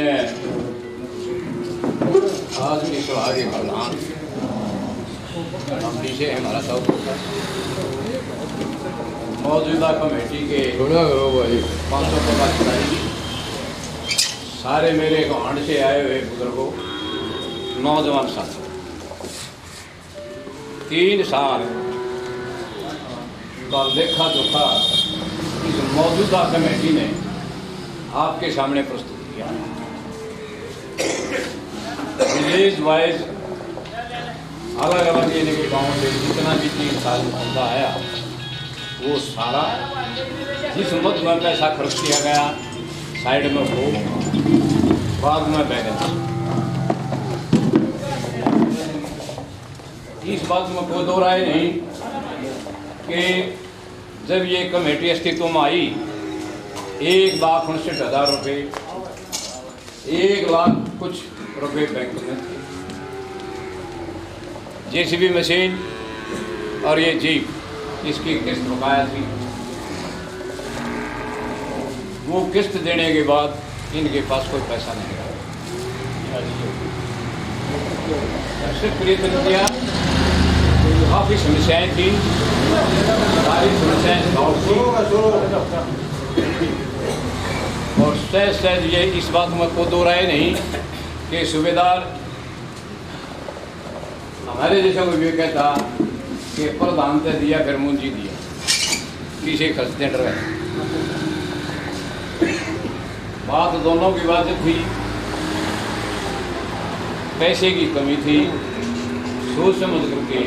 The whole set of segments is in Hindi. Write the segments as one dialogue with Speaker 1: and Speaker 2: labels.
Speaker 1: हैं आज की सवारी प्रधान हम पीछे हैं हमारा सब मौजूदा कमेटी के 500 पदाधिकारी सारे मेरे गांड से आए हुए बुजुर्गों नौजवान साथी 3 साल का लेखा जोखा इस मौजूदा कमेटी ने आपके सामने प्रस्तुत किया है। विलेज वाइज अलग अलग यानी कि गाँव से जितना भी 3 साल में बंदा आया वो सारा जिस मत में पैसा खर्च किया गया साइड में वो बाद में बैलेंस। इस बात में कोई दो राय नहीं कि जब ये कमेटी अस्तित्व में आई 1,59,000 रुपये 1 लाख कुछ रुपये बैंक में थे। जेसीबी मशीन और ये जीप इसकी किस्त बकाया थी। वो किस्त देने के बाद इनके पास कोई पैसा नहीं रहा। सिर्फ प्रयत्न किया, काफ़ी समस्याएं थी, सारी समस्याएं सॉल्व थी और सहज ये इस बात में कोई दो राय नहीं कि सूबेदार हमारे जैसा कोई भी कहता कि प्रधान से दिया फिर मुंजी दिया किसी खर्चते रहे। बात दोनों की बात थी, पैसे की कमी थी, सोच समझ करके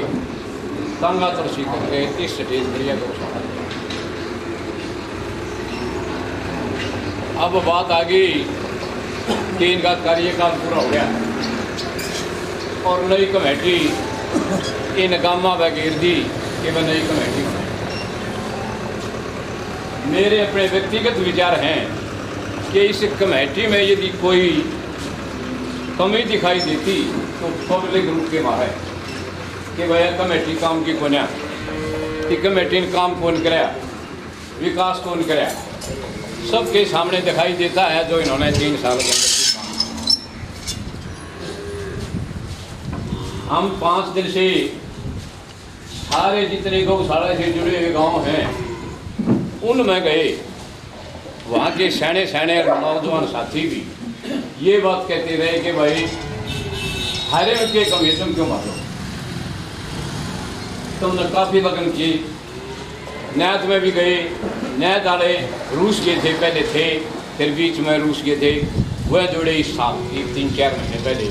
Speaker 1: तंगा तरसी करके इस स्टेज पर यह गौशाला। अब बात आ गई कि इनका कार्यकाल पूरा हो गया और नई कमेटी इन गामा वगैरह दी कि वह नई कमेटी बनाए। मेरे अपने व्यक्तिगत विचार हैं कि इस कमेटी में यदि कोई कमी दिखाई देती तो पब्लिक रूप के मारे कि भैया कमेटी काम की कोन्या कि कमेटी ने काम कौन कराया, विकास कौन कराया, सबके सामने दिखाई देता है जो इन्होंने 3 साल के अंदर। हम 5 दिन से सारे जितने गौशाला से जुड़े हुए गांव हैं उनमें गए। वहाँ के सैने नौजवान साथी भी ये बात कहते रहे कि भाई हरे के कमी तुम क्यों मारो, तुमने काफ़ी लगन की। नैत में भी गए, नैत वाले रूस गए थे, पहले थे, फिर बीच में रूस गए थे, वह जुड़े इस साल 3-4 महीने पहले।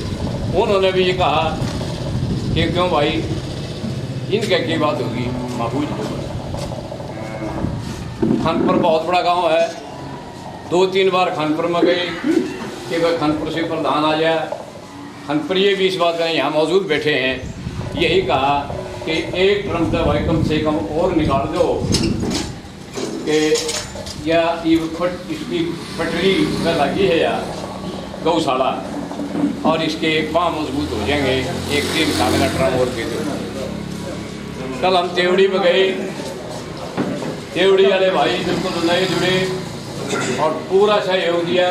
Speaker 1: उन्होंने भी ये कहा कि क्यों भाई इनके की बात होगी महफूज होगा। खानपुर बहुत बड़ा गांव है, 2-3 बार खानपुर में गए कि वह खानपुर से प्रधान आ जाए। खानपुर ये भी इस बात का यहाँ मौजूद बैठे हैं, यही कहा कि एक ड्रम दवाई कम से कम और निकाल दो कि या इसकी पटरी में लगी है या गौशाला और इसके पाँव मजबूत हो जाएंगे। 1-3 साल का ड्रम और दे दो। कल हम तेवड़ी में गए, तेवड़ी वाले भाई बिल्कुल नए जुड़े और पूरा सहयोग दिया,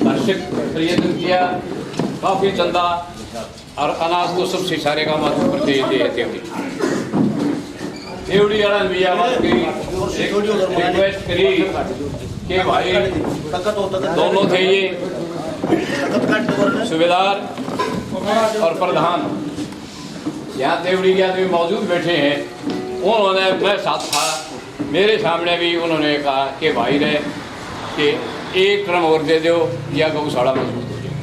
Speaker 1: दर्शक प्रयत्न किया, काफ़ी चंदा और अनाज को सबसे सारे का माध्यम पर दे तेवड़ी वाला भी रिक्वेस्ट करी कि भाई दोनों थे ये सूबेदार और प्रधान यहाँ तेवड़ी के आदमी मौजूद बैठे हैं। उन्होंने मैं साथ था, मेरे सामने भी उन्होंने कहा कि भाई रहे कि 1 ड्रम और दे दो या गौशाला मजबूत हो जाए।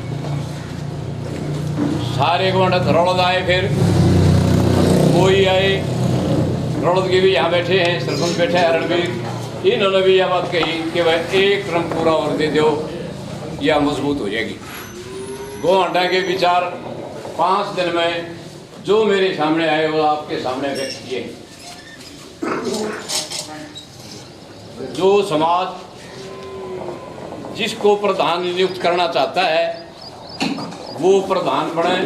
Speaker 1: सारे गोंड धरौड़ आए, फिर कोई आए, धरौड़ के भी यहाँ बैठे हैं, सरपंच बैठे हैं रणवीर, इन्होंने भी यह बात कही कि भाई 1 ड्रम पूरा और दे दो या मजबूत हो जाएगी। गोंडा के विचार 5 दिन में जो मेरे सामने आए वो आपके सामने व्यक्त किए। जो समाज जिसको प्रधान नियुक्त करना चाहता है वो प्रधान बने।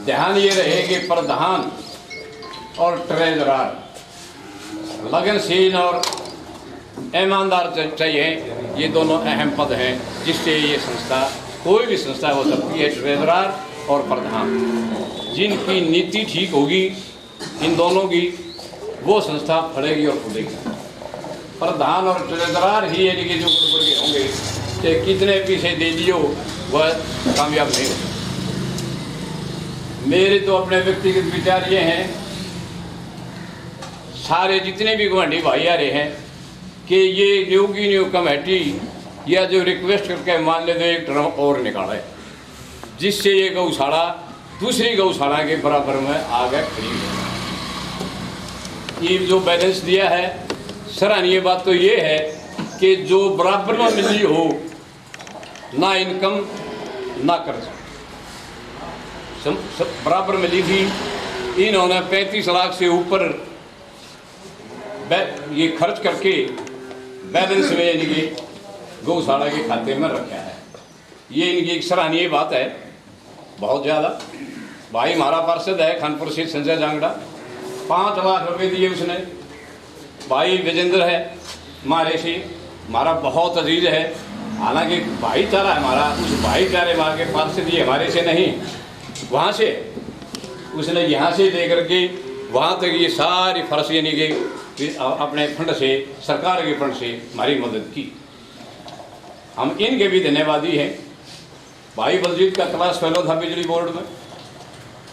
Speaker 1: ध्यान ये रहे कि प्रधान और ट्रेजरर लगनशील और ईमानदार चाहिए। ये दोनों अहम पद हैं जिससे ये संस्था, कोई भी संस्था हो सकती है, ट्रेजरर और प्रधान। जिनकी नीति ठीक होगी इन दोनों की, वो संस्था फड़ेगी और फूलेगी। प्रधान और ट्रेजरर ही यानी कि जो गड़बड़ के होंगे कि कितने पीछे दे दियो वह कामयाब नहीं होगा। मेरे तो अपने व्यक्तिगत विचार ये हैं, सारे जितने भी गुआंढी भाई आ रहे हैं कि ये न्यू कमेटी या जो रिक्वेस्ट करके मान लेते एक टर्म और निकाले, जिससे ये गौशाला दूसरी गौशाला के बराबर में आगे खड़ी है। ये जो बैलेंस दिया है, सराहनीय बात तो ये है कि जो बराबर में मिली हो, ना इनकम ना कर्ज, बराबर मिली थी। इन्होंने 35 लाख से ऊपर ये खर्च करके बैलेंस में यानी कि गौशाला के खाते में रखा है। ये इनकी एक सराहनीय बात है बहुत ज़्यादा। भाई हमारा पार्षद है खानपुर से संजय जांगड़ा, 5 लाख रुपए दिए उसने। भाई विजेंद्र है हमारे से, हमारा बहुत अजीज है, हालांकि भाईचारा हमारा, उस भाईचारे मार के पार्षद दिए हमारे से नहीं, वहाँ से उसने यहाँ से लेकर के वहाँ तक ये सारी फर्श यानी कि अपने फंड से, सरकार के फंड से हमारी मदद की। हम इनके भी धन्यवादी हैं। भाई बलजीत का क्लास फेलो था बिजली बोर्ड में,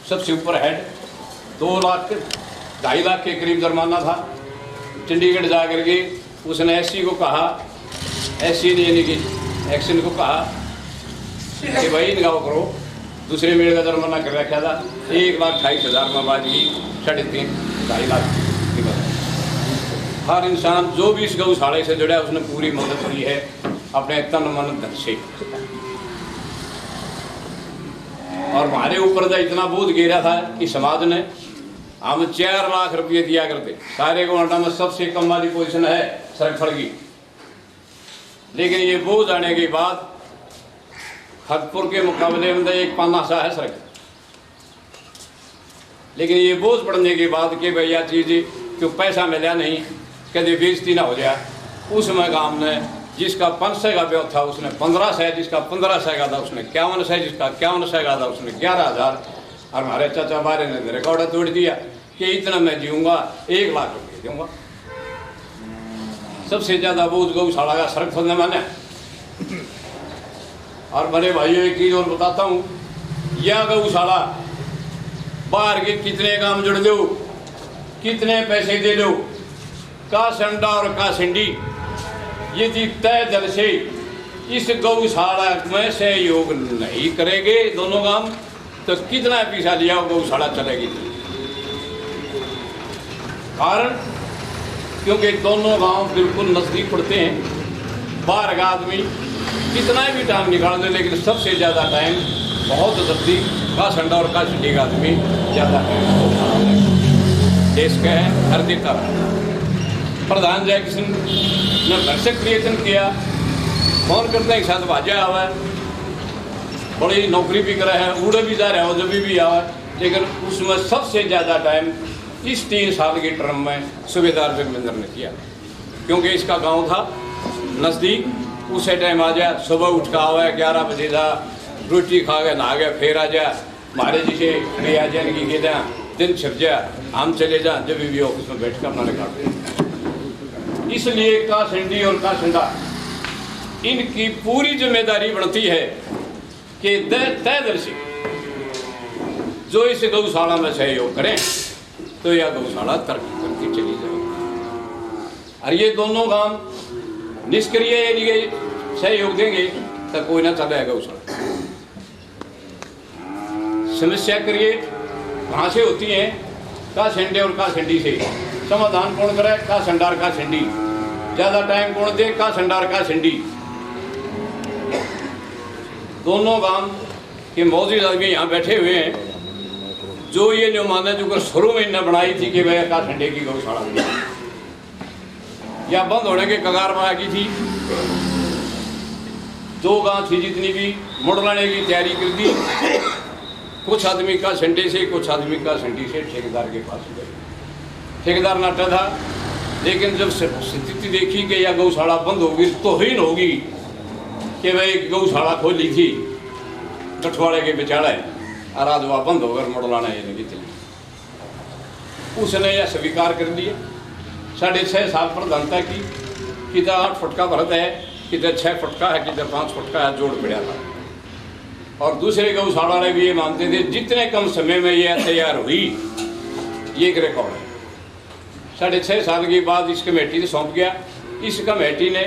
Speaker 1: सबसे ऊपर हेड। 2 लाख 2.5 लाख के करीब जुर्माना था। चंडीगढ़ जा कर के उसने एससी को कहा, एससी ने यानी कि एक्शन को कहा कि भाई इनका वो करो। दूसरे मेरे का जुर्माना कर रखा था 1,28,000 में बात की 3.5 2.5 लाख की बात। हर इंसान जो भी इस गौशाला से जुड़ा है उसने पूरी मदद की है अपने तन मन धन से। और हमारे ऊपर तो इतना बोझ गिरा था कि समाज ने, हम 4 लाख रुपये दिया करते, सारे गौंडा में सबसे कम वाली पोजीशन है सरफड़ की। लेकिन ये बोझ आने के बाद खतपुर के मुकाबले में एक पाना सा है सड़क। लेकिन ये बोझ पड़ने के बाद कि भाई यह चीज़ क्यों पैसा मिला नहीं, कभी बेइज्जती ना हो जाए, उसमें गांव ने जिसका 500 का ब्याह था उसने 1500, जिसका 1500 का था उसने 5100, जिसका 5100 का था उसने 11,000। और हमारे चाचा बारे ने रिकॉर्ड तोड़ दिया कि इतना मैं जीऊँगा 1 लाख रुपये दूँगा। सबसे ज़्यादा बोझ गौशाला का सड़क फंसने माने। और बड़े भाइयों एक चीज़ और बताता हूँ, यह गौशाला बाहर के कितने काम जुड़ दो, कितने पैसे दे दो, का संडा और का सिंडी, यदि तय दिल से इस गौशाला में सहयोग नहीं करेंगे दोनों काम, तो कितना पैसा लिया गौशाला चलेगी। कारण क्योंकि दोनों गांव बिल्कुल नज़दीक पड़ते हैं। बाहर का आदमी कितना भी टाइम निकाल दे, लेकिन सबसे ज़्यादा टाइम बहुत जल्दी का संडा और का सिंडी का आदमी ज़्यादा टाइम देश का है। हर देता प्रधान जय किशन ने भरसक क्रिएशन किया, फोन करते हैं साथ भाजा आवा, बड़ी नौकरी भी करे हैं, उड़े भी जा रहे हो जब भी आवा। लेकिन उसमें सबसे ज़्यादा टाइम इस 3 साल की टर्म में सूबेदार जगविंदर ने किया, क्योंकि इसका गांव था नज़दीक। उसे टाइम आ जाए, सुबह उठ कर आवा, 11 बजे जा, रोटी खा गए, नहा गए, फिर आ जाए, हमारे जिसे भी आ जाए की कहते हैं दिन छिप जाए, हम चले जाए, जब भी ऑफिस में बैठ कर अपना काटते हैं। इसलिए का सिंडी और का सिंडा इनकी पूरी जिम्मेदारी बनती है कि तय दिल से जो इस गौशाला में सहयोग करें तो यह गौशाला तरक्की करके चली जाएगी। और ये दोनों काम निष्क्रिय यानी कि सहयोग देंगे तो कोई ना चलेगा गौशाला। समस्या क्रिएट कहाँ से होती है? का सिंडे और का सिंडी से। समाधान कौन करे? का संडार का सिंडी। ज़्यादा टाइम कौन दे? का संडार का सिंडी। दोनों गांव के मौजूद आदमी यहाँ बैठे हुए हैं जो ये जो माने जो शुरू में इन्हें बनाई थी कि वह का संडे की गौशाला या बंद होने के कगार में आ गई थी। 2 गांव थी जितनी भी मुड़ लाने की तैयारी कर दी। कुछ आदमी का संडे से, कुछ आदमी का संडी से ठेकेदार के पास गए। ठेकेदार नाटा था लेकिन जब स्थिति देखी कि यह गौशाला बंद होगी तो हीन होगी कि भाई गौशाला खोली थी गठवाड़े के बिचाड़े और आज वह बंद होकर मुड़लाना ये लगी थी, उसने यह स्वीकार कर लिया। 6.5 साल प्रधानता की, किधर 8 फुट का भरत है, किधर 6 फुट का है, किधर 5 फुट का है, जोड़ पड़ा था। और दूसरे गौशाला वाले भी ये मानते थे जितने कम समय में यह तैयार हुई, ये एक रिकॉर्ड है। 6.5 साल के बाद इस कमेटी ने सौंप गया। इस कमेटी ने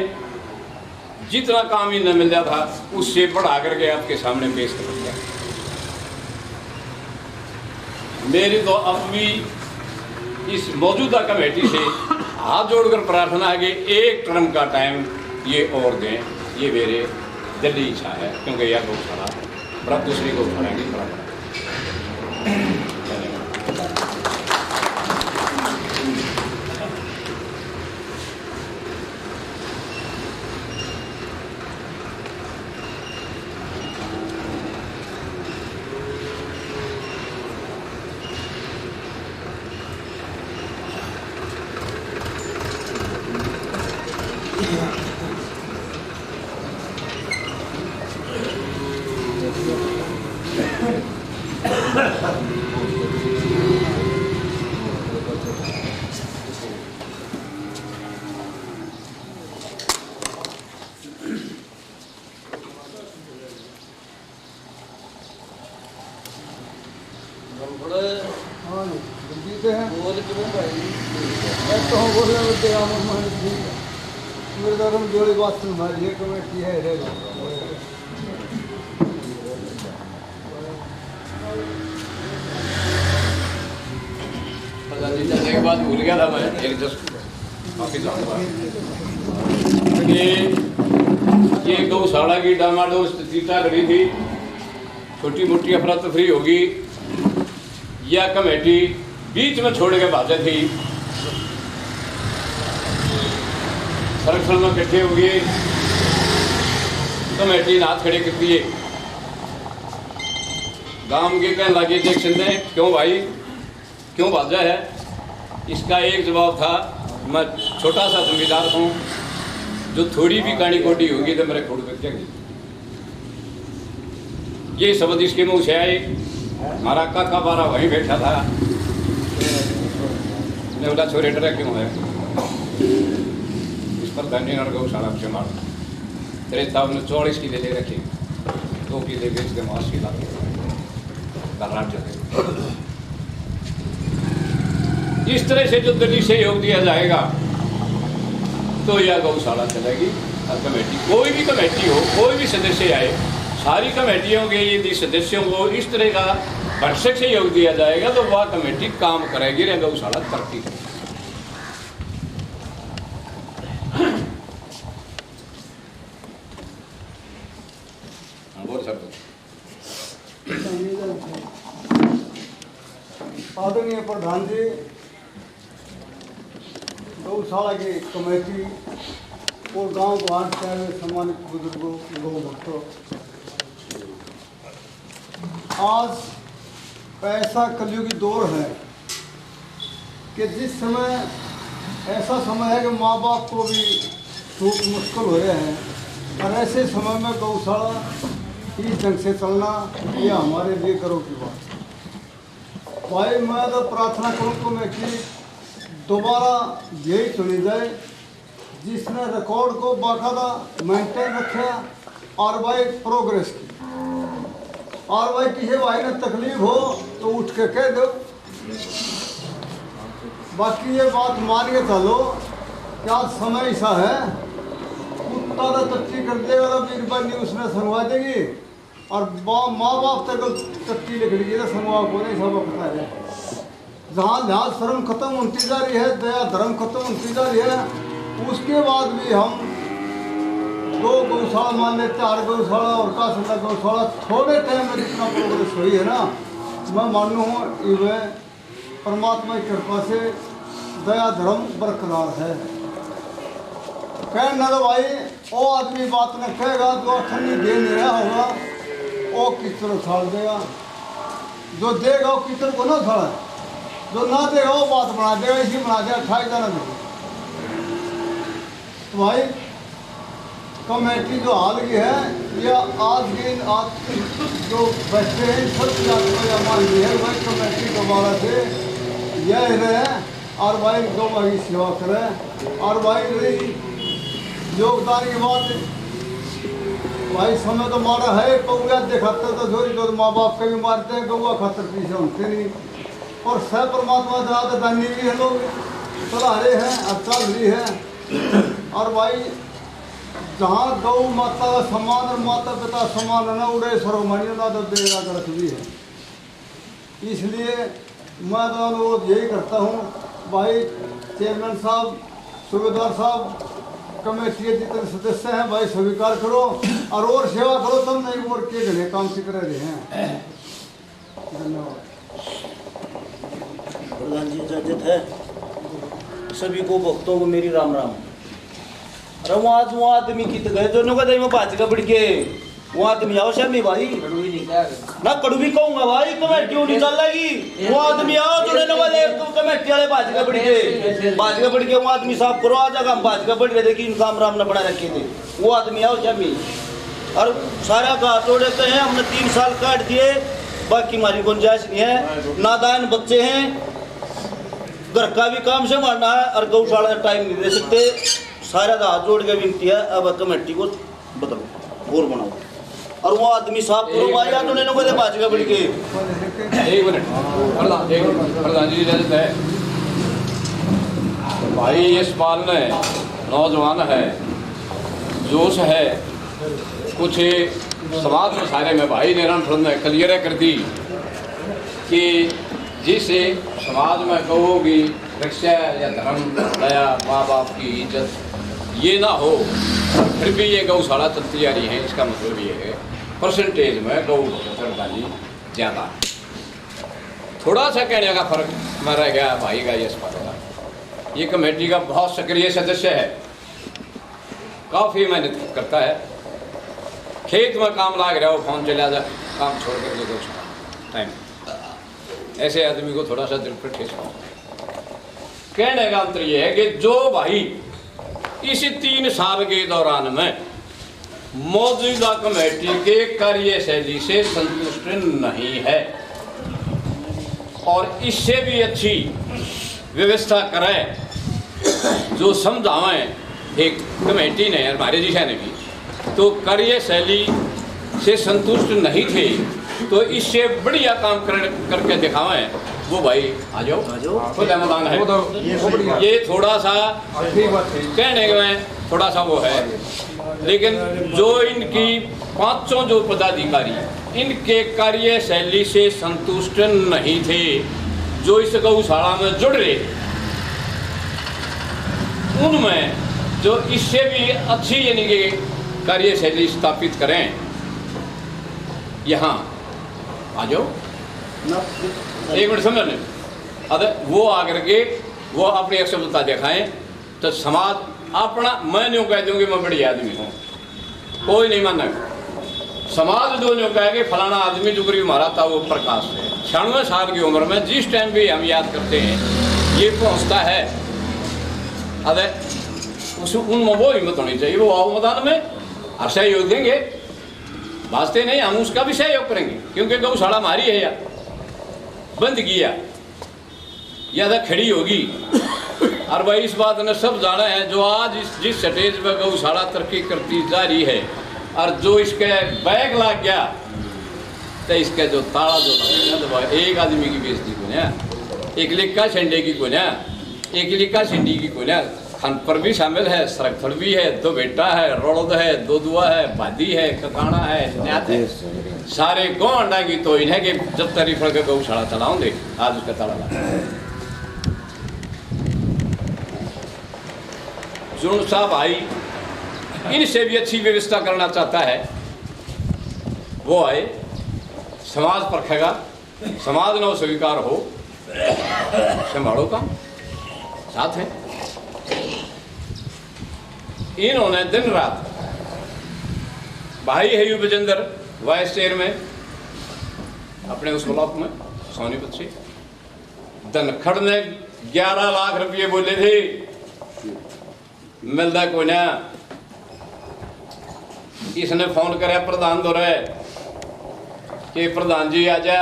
Speaker 1: जितना काम इन्हें मिल जाता था उससे बढ़ा करके आपके सामने पेश कर दिया। मेरी तो अब भी इस मौजूदा कमेटी से हाथ जोड़कर प्रार्थना है कि एक टर्म का टाइम ये और दें, ये मेरे दिली इच्छा है, क्योंकि यह गौशाला बड़ा दूसरी गौशाला की बराबर है।
Speaker 2: जोड़ी बात तुम्हारी कमेटी है
Speaker 1: एक बात भूल गया था मैं, एक ये गौशाला की डामाडोल स्थिति खड़ी थी, छोटी मोटी अफरा तफरी होगी, यह कमेटी बीच में छोड़ के भाजा थी, सर्कल में इकट्ठे हो गए, कमेटी ने हाथ खड़े कर दिए। गांव के कहने लगे देख सुनते क्यों भाई क्यों भाजा है? इसका एक जवाब था, मैं छोटा सा जमींदार हूँ, जो थोड़ी भी कानी कोटी होगी तो मेरे खोड़ कर जाएगी। ये शब्द इसके मुँह से आए। हमारा काका बारा वहीं बैठा था, ने बोला छोरे डरा क्यों है? इस पर धनी और गौशाला से मार तेरे साहब ने 44 किले ले रखे, 2 किले बेच के मास खिला इस तरह से जो दिल्ली से योग दिया जाएगा तो यह गौशाला चलेगी। और कमेटी कोई भी कमेटी हो, कोई भी सदस्य आए, सारी कमेटियों के यदि सदस्यों को इस तरह का भरसक से योग दिया जाएगा तो वह कमेटी काम करेगी, या गौशाला तरक्की करेगी।
Speaker 2: आदरणीय प्रधान जी, गौशाला की कमेटी और गांव वार्ड के सम्मानित बुजुर्गों, गौ भक्तों, आज ऐसा कलयुगी दौर है कि जिस समय ऐसा समय है कि माँ बाप को भी खूब मुश्किल हो रहे हैं, और ऐसे समय में गौशाला इस ढंग से चलना यह हमारे लिए गर्व की बात है। भाई मैं तो प्रार्थना करूँ कमेटी दोबारा यही चुनी जाए जिसने रिकॉर्ड को बाकायदा मेंटेन रखा और भाई प्रोग्रेस की, और भाई किसी भाई ने तकलीफ हो तो उठ के कह दो। बाकी ये बात मान के चलो क्या समय ऐसा है, कुत्ता तो टट्टी कर देगा तो बीरबानी उसने संगवा देगी, और माँ बाप तक टट्टी लिखड़ी तो संगवा को नहीं सब पता है। जहाँ जहाँ शर्म खत्म होती जा रही है, दया धर्म खत्म होती जा रही है, उसके बाद भी हम 2 गौशाला मान लेते, 4 गौशाला और का गौशाला थोड़े टाइम में जितना प्रोग्रेस हुई है ना, मैं मानू हूँ ये परमात्मा की कृपा से दया धर्म बरकरार है। कहना तो भाई वो आदमी बात न कहेगा जो अखंड दे नहीं रहा होगा वो किचड़ उछाल देगा, जो देगा वो किचड़ को ना उछाड़ा, जो ना देगा वो बात बना देगा, इसी बना देगा 28 जाना देगा। तो भाई कमेटी जो हाल की है या आज के जो बैठे हैं सब मान ली है भाई कमेटी दोबारा से यह रहे और भाई गौ की सेवा करें। और भाई योगदान की बात भाई समय तो मारा है कौआ दिखाते तो थोड़ी तो माँ बाप के भी मारते हैं गौआ खातर पीछे उनके नहीं। और सह परमात्मा दादा दानी भी है लोग चला रहे हैं अब चल रही है। और भाई जहाँ गौ माता का सम्मान और माता पिता सम्मान है ना उड़े सर्वमान्य ना तो देगा ग्रथ भी है। इसलिए मैं तो अनुरोध यही करता हूँ भाई चेयरमैन साहब सूबेदार साहब कमेटी के जितने सदस्य हैं भाई स्वीकार करो और सेवा करो तब नहीं और के घने काम से कर रहे हैं। धन्यवाद।
Speaker 3: प्रधान जी इजाजत है। सभी को भक्तों को मेरी राम राम। अरे वो आदमी की गए दोनों का में बात का बढ़ के वो आदमी आओ शामी भाई ना कड़वी कहूंगा भाई कमेटी नहीं चल रही। वो आदमी आओ दोनों वाले कमेटी वाले बात का बढ़ के वो आदमी साफ करो आ जाएगा हम बात का बढ़ रहे थे कि इनका राम न बना रखे थे। वो आदमी आओ शामी और सारा का तोड़े तो हैं हमने 3 साल काट दिए बाकी हमारी गुंजाइश नहीं है। नादान बच्चे हैं घर का भी काम से मारना है और गौशाला टाइम नहीं दे सकते। सारा का हाथ जोड़ के विनती है अब कमेटी को बताओ और बनाओ और वो आदमी साफ करो भाई आ दोनों को बाज का बढ़ के।
Speaker 1: एक मिनट प्रधान जी इजाजत है भाई ये सवाल में नौजवान है जोश है कुछ समाज में सारे में भाई ने ने क्लियर कर दी कि जिसे समाज में कहोगी रक्षा या धर्म दया माँ बाप की इज्जत ये ना हो फिर भी ये गौशाला चलती आ रही है। इसका मतलब ये है परसेंटेज में गौ सरदारी ज़्यादा थोड़ा सा कहने का फर्क में रह गया भाई का ये सवाल। ये कमेटी का बहुत सक्रिय सदस्य है काफ़ी मेहनत करता है खेत में काम लाग रहा हो फोन चला जा काम छोड़ कर के गौशाला टाइम ऐसे आदमी को थोड़ा सा दिल पर ठेस कहने का अंतर यह है कि जो भाई इस 3 साल के दौरान में मौजूदा कमेटी के कार्यशैली से संतुष्ट नहीं है और इससे भी अच्छी व्यवस्था करें जो समझावें एक कमेटी ने हमारे जिसे ने भी तो कार्यशैली से संतुष्ट नहीं थे तो इससे बढ़िया काम करके दिखावें वो भाई आ जाओ खुद मैदान है। ये थोड़ा सा कहने में थोड़ा सा वो है लेकिन जो इनकी 5 जो पदाधिकारी इनके कार्यशैली से संतुष्ट नहीं थे जो इस गौशाला में जुड़ रहे उनमें जो इससे भी अच्छी यानी कि कार्यशैली स्थापित करें यहाँ आ जाओ एक मिनट समझ लें। अगर वो आकर के वो अपनी अक्षमता दिखाएं तो समाज अपना मैं न्यू कह दूंगी मैं बड़ी आदमी हूँ कोई नहीं मानेगा। समाज जो न्यू कहे कि फलाना आदमी जो करीब मारा था वो प्रकाश है 96 साल की उम्र में जिस टाइम भी हम याद करते हैं ये पहुँचता है अरे उस उनमें वो हिम्मत होनी चाहिए वो आओ मैदान में और सहयोग देंगे वास्ते नहीं हम उसका भी सहयोग करेंगे क्योंकि गौशाला हमारी है यार बंद किया या तो खड़ी होगी और भाई इस बात ने सब जाना है जो आज जिस स्टेज पर गौशाला तरक्की करती जा रही है और जो इसके बैग लग गया तो इसका जो ताला जो लगा तो एक आदमी की बेइज्जती को ना एक लिक्का झंडे की को ना एक लिक्का झंडी की को ना खानपुर भी शामिल है सरकथड़ भी है 2 बेटा है रोड़द है 2 दुआ है भादी है ककाना है न्यात है सारे कौन अंडा की तो इन्हें कि जब तारीफ के गौशाला चलाओगे आज उसका ताला लगा जुन साहब भाई इनसे भी अच्छी व्यवस्था करना चाहता है वो आए समाज परखेगा समाज न स्वीकार हो संभालो का साथ है। इन्होंने दिन रात भाई है युवजेंद्र वाइस चेयर में अपने उस ब्लॉक में सोनीपत से धनखड़ ने 11 लाख रुपये बोले थे मिलता कोई ना। इसने फोन कराया प्रधान दौरे कि प्रधान जी आजा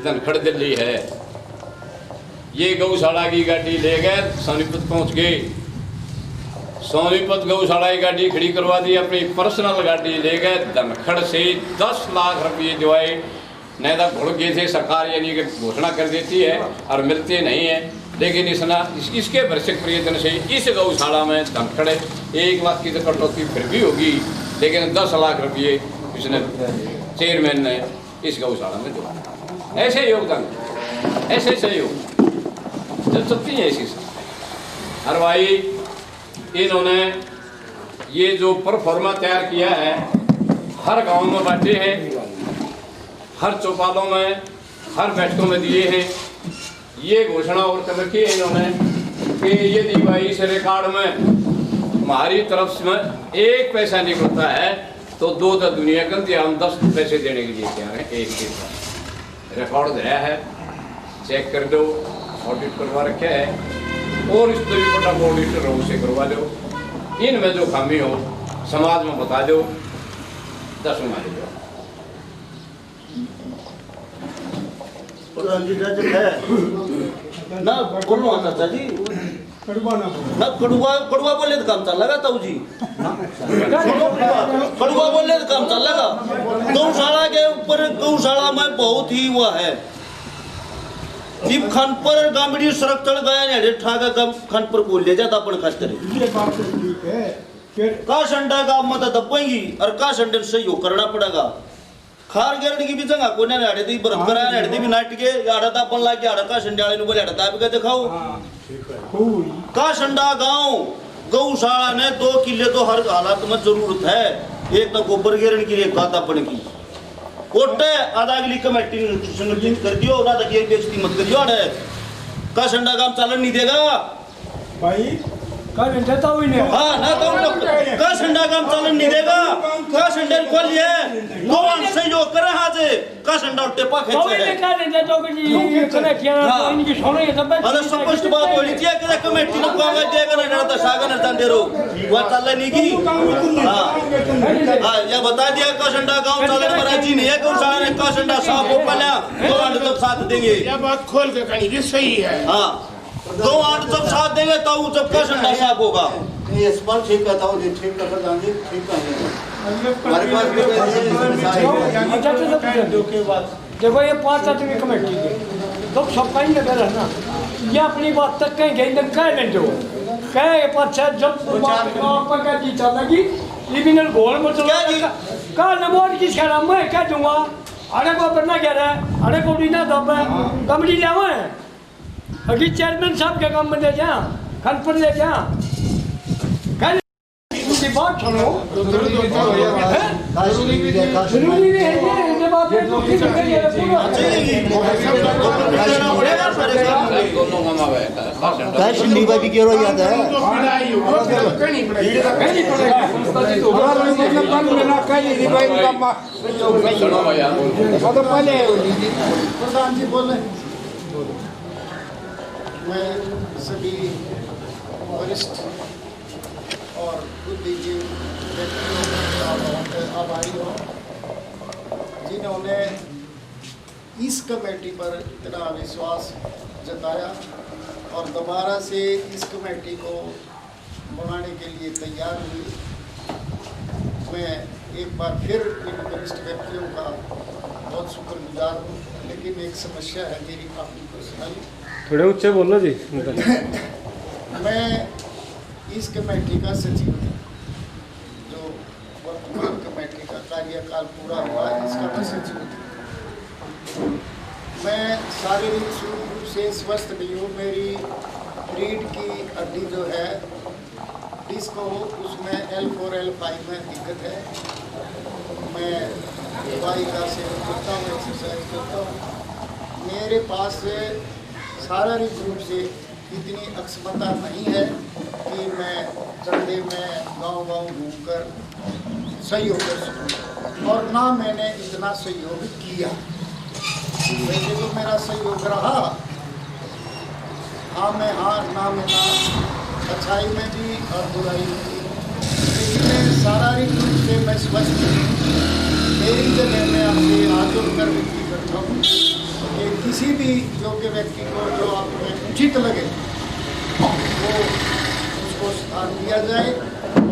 Speaker 1: धनखड़ दिल्ली है। ये गौशाला की गाड़ी ले गए, सोनीपत पहुंच गए। सोनीपत गौशाला की गाड़ी खड़ी करवा दी, अपनी पर्सनल गाड़ी ले गए। धनखड़ से 10 लाख रुपये जो है नहीं था भुड़ गए थे। सरकार यानी कि घोषणा कर देती है और मिलते नहीं है, लेकिन इसके भरसक प्रयत्न से इस गौशाला में धनखड़ 1 लाख की तो कटौती फिर भी होगी, लेकिन 10 लाख रुपये इसने चेयरमैन ने इस गौशाला में दिया। ऐसे योगदान, ऐसे सहयोग जब सकती है ऐसी हर भाई। इन्होंने ये जो परफॉर्मा तैयार किया है, हर गांव में बांटे हैं, हर चौपालों में, हर बैठकों में दिए हैं। ये घोषणा और कर रखी है इन्होंने कि यदि भाई इस रिकॉर्ड में हमारी तरफ से 1 पैसा निकलता है तो 2 दुनिया गलती हम 10 पैसे देने के लिए तैयार हैं। 1 दिन रिकॉर्ड दिया है, चेक कर दो, ऑडिट करवा रखे है। और इस तरह बड़ा ऑडिटर हो उसे करवा लो। इनमें जो खामी हो समाज में बता दो, 10 मान लो।
Speaker 3: प्रधान जी जज है ना, बोलो चाचा जी ना, कड़ुआ बोले तो काम चल लगा ताऊ जी। कड़ुआ बोले तो काम चल लगा। गौशाला के ऊपर, गौशाला में बहुत ही हुआ है। जीप खान पर गामड़ी सड़क चढ़ गया ने ठाका खान पर बोल ले जाता अपन खास करे।
Speaker 4: ये बात तो ठीक है, फिर
Speaker 3: का संडा का मत दबेंगी और का संडे से यो करना पड़ेगा। खार गिरने की भी जगह को ने आड़े दी बरत करा ने आड़े दी भी नाट के आड़ा ता अपन लाके आड़ा का संडाले नु बोले आड़ा ता भी दिखाओ।
Speaker 4: ठीक है कोई
Speaker 3: का संडा गांव गौशाला ने 2 किले तो हर हालत में जरूरत है। एक तो गोबर गिरने के लिए काता पड़ की कोटे आधा अगली कमेटी संगठित कर दियो ना, तक ये बेइज्जती मत करियो। अरे का संडा काम चलन नहीं देगा
Speaker 4: भाई का देता हुई ने।
Speaker 3: हाँ ना तो का संडा काम चलन नहीं देगा। का संडा खोलिए दो सहयोग करे हाजे का संडा टेपा खेचे है।
Speaker 5: का देता तो कि ये करे क्या इनकी सोनो ये सब।
Speaker 3: अरे स्पष्ट बात होनी चाहिए कि कमेटी ने कागज देगा ना ना सागा ना जान दे रो वो चल नहीं की। हां ये बता दिया का संडा गांव चलन मराजी नहीं है। गौशाला ने का संडा साफ हो पहले 2 आठ तक साथ देंगे।
Speaker 6: ये बात खोल के कहीं ये सही है।
Speaker 3: हां 2 आठ जब साथ देंगे तो जब का संडा साफ होगा।
Speaker 2: ये स्पष्ट ठीक कहता हूँ, ठीक कर प्रधान जी, ठीक कहेंगे। हमारे पास भी
Speaker 5: देखो ये 5 आदमी कमेटी के तो सबका ही नजर है ना। ये अपनी बात तक कहीं गई तक कह लेते हो कह पाछा जब आपका जीता लगी लिमिनल गोल में चला का नंबर किस का नाम मैं क्या दूंगा। अरे को बनना क्या रहा है, अरे को ना दब कमेटी लावा है। अभी चेयरमैन साहब के काम में ले जा खन पर ले जा बात सुनो। जरूरी नहीं है जब आप
Speaker 2: भी क्यों याद है प्रधान जी बोले। मैं सभी वरिष्ठ और बुद्धिजीवी व्यक्तियों का आभारी हूँ जिन्होंने इस कमेटी पर इतना विश्वास जताया और दोबारा से इस कमेटी को बनाने के लिए तैयार हुई। मैं एक बार फिर इन वरिष्ठ व्यक्तियों का बहुत शुक्रगुजार हूँ। लेकिन एक समस्या है मेरी काफ़ी पर्सनल।
Speaker 4: थोड़े ऊंचे बोलो जी।
Speaker 2: मैं इस कमेटी का सचिव हूँ। जो वर्तमान कमेटी का कार्यकाल पूरा हुआ है इसका मैं सचिव हूँ। मैं शारीरिक रूप से स्वस्थ नहीं हूँ। मेरी रीढ़ की हड्डी जो है डिस्क हो उसमें L4 L5 में दिक्कत है। मैं दवाई का सेवन करता हूँ, एक्सरसाइज करता हूँ। मेरे पास शारीरिक रूप से इतनी अक्षमता नहीं है कि मैं चंदे में गांव-गांव घूमकर सहयोग कर सकूँ और ना मैंने इतना सहयोग किया। वैसे तो मेरा सहयोग रहा, हाँ में हाँ, ना में ना,
Speaker 6: अच्छाई में भी और बुराई में भी, लेकिन शारीरिक रूप से मैं स्वस्थ हूँ। मेरी जगह मैं आपसे हाथ जोड़कर विनती करता हूँ कि किसी भी योग्य व्यक्ति को जो आप में उचित लगे वो उसको स्थान दिया जाए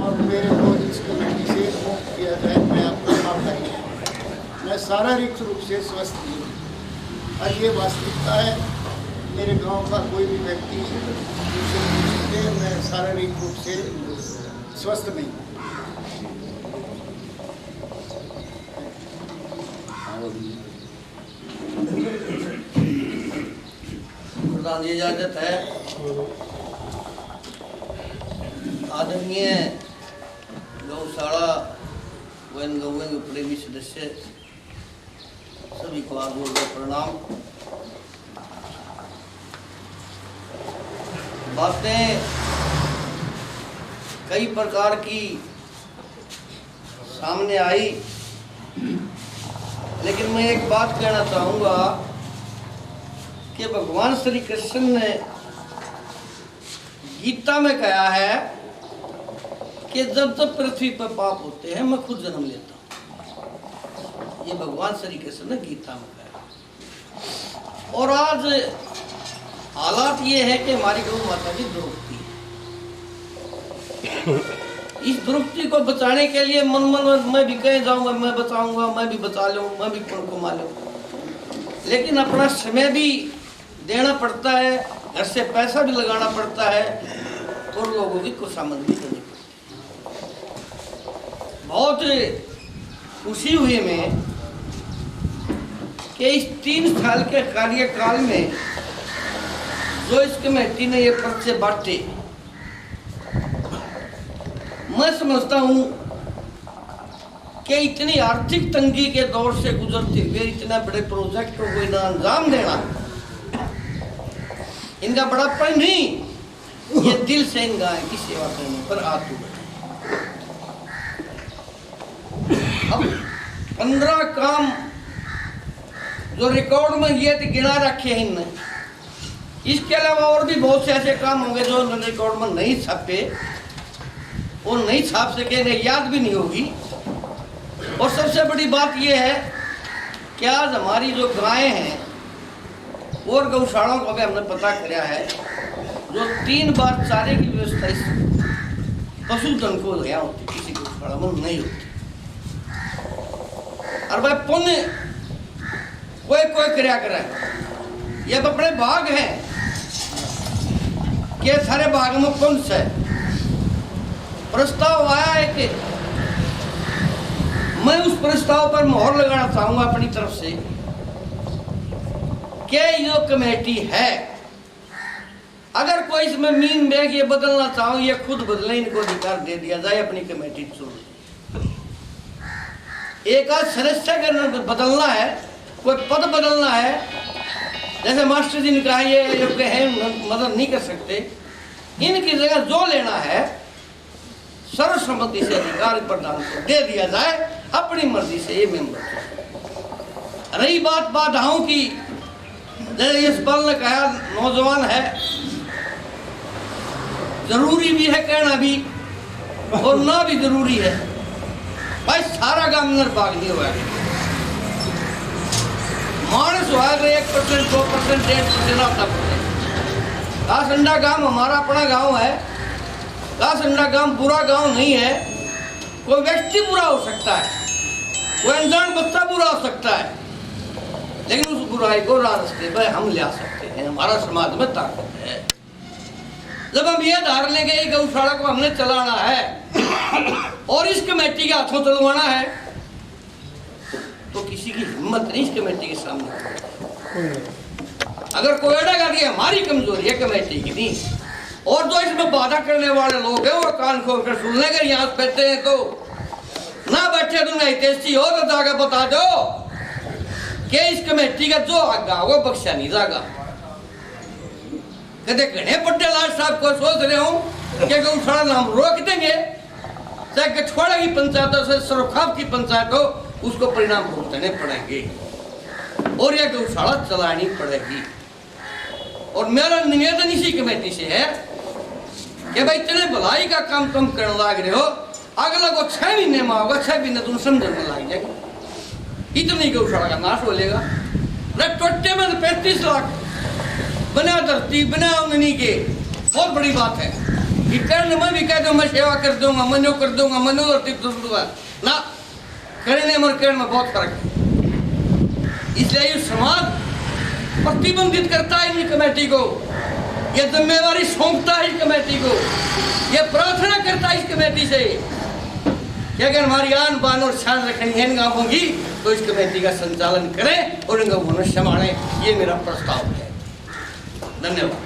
Speaker 6: और मेरे को इस कमेटी से मुक्त किया जाए। मैं आपका आभारी हूँ। मैं शारीरिक रूप से स्वस्थ हूँ और ये वास्तविकता है। मेरे गांव का कोई भी व्यक्ति मुझसे पूछते मैं शारीरिक रूप से स्वस्थ नहीं हूँ।
Speaker 3: प्रधान जी इजाजत है। आदरणीय गौशाला वन गौवन प्रेमी सदस्य सभी को आदर व प्रणाम। बातें कई प्रकार की सामने आई, लेकिन मैं एक बात कहना चाहूँगा कि भगवान श्री कृष्ण ने गीता में कहा है कि जब तक पृथ्वी पर पाप होते हैं मैं खुद जन्म लेता हूँ। ये भगवान श्री कृष्ण ने गीता में कहा। और आज हालात ये है कि हमारी गौ माता की द्रौपदी, इस द्रौपदी को बचाने के लिए मन मैं भी कहीं जाऊंगा, मैं बचाऊंगा, मैं भी बचा लूँ, मैं भी पुण्य कमा लूँ, लेकिन अपना समय भी देना पड़ता है, घर से पैसा भी लगाना पड़ता है और लोगों की खुशामद भी करनी पड़ती है। बहुत खुशी हुई मैं कि इस 3 साल के कार्यकाल में जो इस कमेटी ने ये पर्चे बांटे, मैं समझता हूँ कि इतनी आर्थिक तंगी के दौर से गुजरते हुए इतने बड़े प्रोजेक्ट को इतना अंजाम देना इनका बड़ापन नहीं, ये दिल से इन गाय की सेवा करने पर आतुर है। अब 15 काम जो रिकॉर्ड में ये गिना रखे हैं इनने, इसके अलावा और भी बहुत से ऐसे काम होंगे जो रिकॉर्ड में नहीं छपे और नहीं छाप सके, नहीं याद भी नहीं होगी। और सबसे बड़ी बात यह है कि आज हमारी जो गायें हैं और गौशालाओं को भी हमने पता किया है, जो 3 बार चारे की व्यवस्था इस पशुधन को यहाँ होती, किसी गौशाला में नहीं होती। और भाई पुण्य कोई कोई क्रिया करे, ये अपने भाग हैं कि सारे भाग में कौन सा है। प्रस्ताव आया है कि मैं उस प्रस्ताव पर मोहर लगाना चाहूंगा अपनी तरफ से कि ये कमेटी है, अगर कोई इसमें मीन बैग ये बदलना चाहो ये खुद बदले, इनको अधिकार दे दिया जाए अपनी कमेटी चुन। एक आध सदस्य अगर बदलना है, कोई पद बदलना है, जैसे मास्टर जी ने कहा ये योग्य है मदद नहीं कर सकते, इनकी जगह जो लेना है सर्वसम्मति से अधिकार प्रदान को दे दिया जाए अपनी मर्जी से ये मेंबर। रही बात बाधाओं की, जैसे इस बल ने कहा नौजवान है, जरूरी भी है कहना भी और ना भी जरूरी है। भाई सारा काम निर्भाग नहीं हुआ, मानस हुआ 1%, 2%, 1.5%। कासंडा गांव हमारा अपना गांव है, कासंडा गांव बुरा गांव नहीं है। कोई व्यक्ति बुरा हो सकता है, कोई अनजान बच्चा बुरा हो सकता है, लेकिन उस बुराई को रास्ते पर हम ले आ सकते हैं। हमारा समाज में ताकत है। जब हम ये धार लेंगे ये गौशाला को हमने चलाना है और इस कमेटी के हाथों चलवाना है, तो किसी की हिम्मत नहीं इस कमेटी के सामने। अगर कोई अड़ेगा कि हमारी कमजोरी है कमेटी की नहीं, और जो इसमें बाधा करने वाले लोग हैं वो कान खोल कर सुन लेंगे। यहाँ बैठे हैं तो ना बैठे तो नहीं तेजी हो तो जाकर बता दो कि इस कमेटी का जो आगा वो बख्शा नहीं जाएगा। कहते घने पट्टे लाल साहब को सोच रहे हूँ कि गौशाला नाम रोक देंगे, चाहे कछवाड़ा की पंचायत हो, सरोखाब की पंचायत हो, उसको परिणाम भुगतने पड़ेंगे और यह गौशाला चलानी पड़ेगी। और मेरा निवेदन इसी कमेटी से है
Speaker 7: कि भाई इतने भलाई का काम तुम करने लग रहे हो, अगला को 6 महीने में होगा, 6 महीने तुम समझने लग जाएगा। इतनी गौशाला का नाश हो लेगा। टोटे में 35 लाख बना धरती बना उन्हीं के, बहुत बड़ी बात है। कि करने में भी कह दो मैं सेवा कर दूंगा, मनो कर दूंगा, मनो धरती दूंगा ना, करने में और करने में बहुत फर्क है। इसलिए ये समाज प्रतिबंधित करता है इन कमेटी को, ये जिम्मेवारी सौंपता है इस कमेटी को, ये प्रार्थना करता है इस कमेटी से कि अगर हमारी आन बान और शान रखनी है इन गांवों की तो इस कमेटी का संचालन करें और इन गांवों को संभालें। ये मेरा प्रस्ताव है। धन्यवाद।